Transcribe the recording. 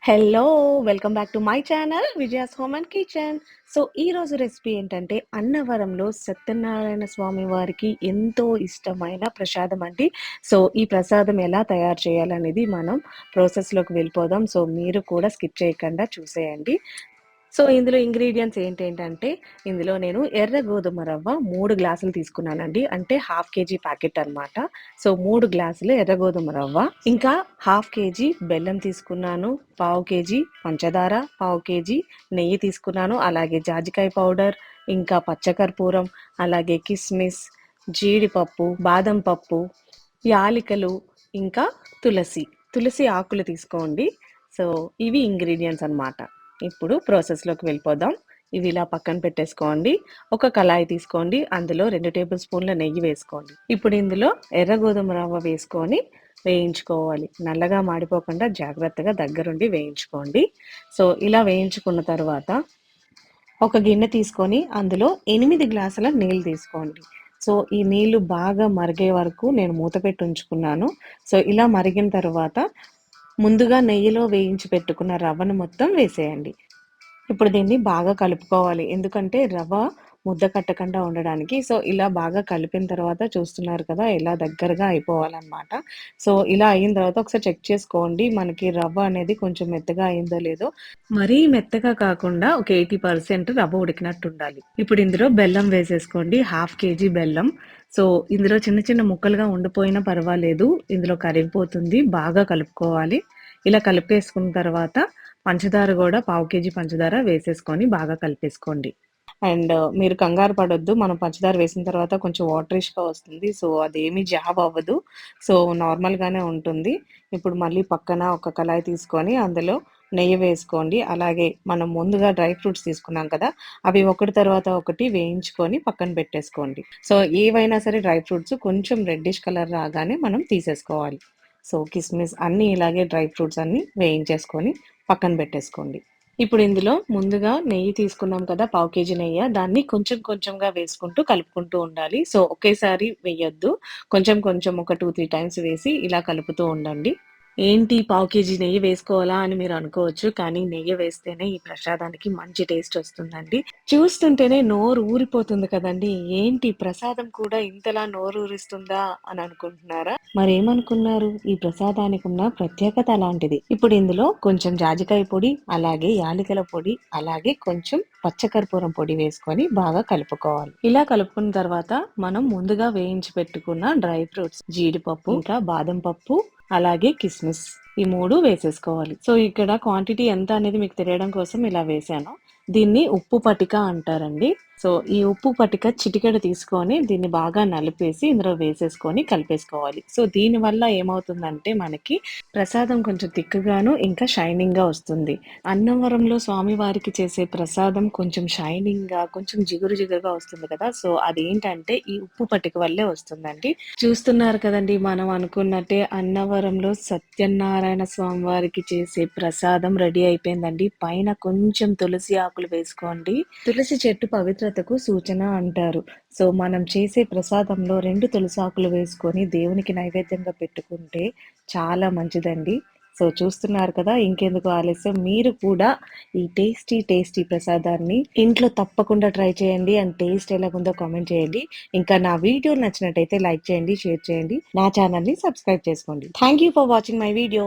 Hello! Welcome back to my channel Vijaya's home and kitchen. So, ఈరోజు recipe ఏంటంటే అన్నవరంలో సత్యనారాయణ స్వామి వారికి ఎంతో ఇష్టమైన ప్రసాదం అండి. సో, ఈ ప్రసాదం ఎలా తయారు చేయాలనేది మనం ప్రాసెస్‌లోకి వెళ్ళిపోదాం. సో, మీరు కూడా స్కిప్ చేయకుండా చూసేయండి. సో, ఇందులో ఇంగ్రీడియెంట్స్ ఏంటేంటంటే, ఇందులో నేను ఎర్ర గోధుమ రవ్వ 3 గ్లాసులు తీసుకున్నానండి. అంటే హాఫ్ కేజీ ప్యాకెట్ అనమాట. సో, 3 గ్లాసులు ఎర్ర గోధుమ రవ్వ, ఇంకా హాఫ్ కేజీ బెల్లం తీసుకున్నాను, పావు కేజీ పంచదార, పావు కేజీ నెయ్యి తీసుకున్నాను, అలాగే జాజికాయ పౌడర్, ఇంకా పచ్చకర్పూరం, అలాగే కిస్మిస్, జీడిపప్పు, బాదం పప్పు, యాలికలు, ఇంకా తులసి. తులసి ఆకులు తీసుకోండి. సో, ఇవి ఇంగ్రీడియెంట్స్ అనమాట. ఇప్పుడు ప్రాసెస్‌లోకి వెళ్ళిపోదాం. ఇవి ఇలా పక్కన పెట్టేసుకోండి. ఒక కళాయి తీసుకోండి. అందులో 2 టేబుల్ స్పూన్ల నెయ్యి వేసుకోండి. ఇప్పుడు ఇందులో ఎర్ర గోధుమ రవ్వ వేసుకొని వేయించుకోవాలి. నల్లగా మాడిపోకుండా జాగ్రత్తగా దగ్గరుండి వేయించుకోండి. సో, ఇలా వేయించుకున్న తర్వాత ఒక గిన్నె తీసుకొని అందులో 8 గ్లాసుల నీళ్ళు తీసుకోండి. సో, ఈ నీళ్ళు బాగా మరిగే వరకు నేను మూత పెట్టి ఉంచుకున్నాను. సో, ఇలా మరిగిన తర్వాత ముందుగా నెయ్యిలో వేయించి పెట్టుకున్న రవ్వను మొత్తం వేసేయండి. ఇప్పుడు దీన్ని బాగా కలుపుకోవాలి. ఎందుకంటే రవ్వ ముద్ద కట్టకుండా ఉండడానికి. సో, ఇలా బాగా కలిపిన తర్వాత చూస్తున్నారు కదా! ఇలా దగ్గరగా అయిపోవాలనమాట. సో, ఇలా అయిన తర్వాత ఒకసారి చెక్ చేసుకోండి. మనకి రవ్వ అనేది కొంచెం మెత్తగా అయిందో లేదో. మరీ మెత్తగా కాకుండా ఒక 80% రవ్వ ఉడికినట్టుండాలి. ఇప్పుడు ఇందులో బెల్లం వేసేసుకోండి. హాఫ్ కేజీ బెల్లం. సో, ఇందులో చిన్న చిన్న ముక్కలుగా ఉండిపోయినా పర్వాలేదు. ఇందులో కరిగిపోతుంది. బాగా కలుపుకోవాలి. ఇలా కలిపేసుకున్న తర్వాత పంచదార గూడా పావు కేజీ పంచదార వేసేసుకొని బాగా కలిపేసుకోండి. అండ్ మీరు కంగారు పడొద్దు. మనం పంచదార వేసిన తర్వాత కొంచెం వాటరిష్‌గా వస్తుంది. సో, అదేమి జావ్ అవ్వదు. సో, నార్మల్‌గానే ఉంటుంది. ఇప్పుడు మళ్ళీ పక్కన ఒక కళాయి తీసుకొని అందులో నెయ్యి వేసుకోండి. అలాగే మనం ముందుగా డ్రై ఫ్రూట్స్ తీసుకున్నాం కదా! అవి ఒకటి తర్వాత ఒకటి వేయించుకొని పక్కన పెట్టేసుకోండి. సో, ఏవైనా సరే డ్రై ఫ్రూట్స్ కొంచెం రెడ్డిష్ కలర్ రాగానే మనం తీసేసుకోవాలి. సో, కిస్మిస్ అన్నీ ఇలాగే డ్రై ఫ్రూట్స్ అన్నీ వేయించేసుకొని పక్కన పెట్టేసుకోండి. ఇప్పుడు ఇందులో ముందుగా నెయ్యి తీసుకున్నాం కదా! పావు కేజీ నెయ్య. దాన్ని కొంచెం కొంచెంగా వేసుకుంటూ కలుపుకుంటూ ఉండాలి. సో, ఒకేసారి వేయొద్దు. కొంచెం కొంచెం ఒక 2, 3 టైమ్స్ వేసి ఇలా కలుపుతూ ఉండండి. ఏంటి పావు కేజీ నెయ్యి వేసుకోవాలా అని మీరు అనుకోవచ్చు. కానీ నెయ్యి వేస్తేనే ఈ ప్రసాదానికి మంచి టేస్ట్ వస్తుందండి. చూస్తుంటేనే నోరు ఊరిపోతుంది కదండీ! ఏంటి ప్రసాదం కూడా ఇంతలా నోరూరిస్తుందా అని అనుకుంటున్నారా? మరేమనుకున్నారు? ఈ ప్రసాదానికి ఉన్న ప్రత్యేకత అలాంటిది. ఇప్పుడు ఇందులో కొంచెం జాజికాయ పొడి, అలాగే యాలకుల పొడి, అలాగే కొంచెం పచ్చకర్పూరం పొడి వేసుకొని బాగా కలుపుకోవాలి. ఇలా కలుపుకున్న తర్వాత మనం ముందుగా వేయించి పెట్టుకున్న డ్రై ఫ్రూట్స్ జీడిపప్పు, ఇంకా బాదం పప్పు, అలాగే కిస్మిస్ ఈ 3 వేసేసుకోవాలి. సో, ఇక్కడ క్వాంటిటీ ఎంత అనేది మీకు తెలియడం కోసం ఇలా వేశాను. దీన్ని ఉప్పు పటిక అంటారండి. సో, ఈ ఉప్పు పటిక చిటికెడు తీసుకొని దీన్ని బాగా నలిపేసి ఇందులో వేసేసుకొని కలిపేసుకోవాలి. సో, దీనివల్ల ఏమవుతుందంటే మనకి ప్రసాదం కొంచెం తిక్కుగాను ఇంకా షైనింగ్‌గా వస్తుంది. అన్నవరంలో స్వామివారికి చేసే ప్రసాదం కొంచెం షైనింగ్‌గా, కొంచెం జిగురు జిగురుగా వస్తుంది కదా! సో, అదేంటంటే ఈ ఉప్పు పటిక వల్లే వస్తుందండి. చూస్తున్నారు కదండీ! మనం అనుకున్నట్టే అన్నవరంలో సత్యనారాయణ స్వామి వారికి చేసే ప్రసాదం రెడీ అయిపోయిందండి. పైన కొంచెం తులసి ఆకులు వేసుకోండి. తులసి చెట్టు పవిత్రతకు సూచన అంటారు. సో, మనం చేసే ప్రసాదంలో 2 తులసాకులు వేసుకొని దేవునికి నైవేద్యంగా పెట్టుకుంటే చాలా మంచిదండి. సో, చూస్తున్నారు కదా! ఇంకెందుకు ఆలస్యం మీరు కూడా ఈ టేస్టీ ప్రసాదాన్ని ఇంట్లో తప్పకుండా ట్రై చేయండి. అండ్ టేస్ట్ ఎలాగుందో కామెంట్ చేయండి. ఇంకా నా వీడియో నచ్చినట్టయితే లైక్ చేయండి, షేర్ చేయండి. నా ఛానల్‌ని సబ్స్క్రైబ్ చేసుకోండి. Thank you for watching my video.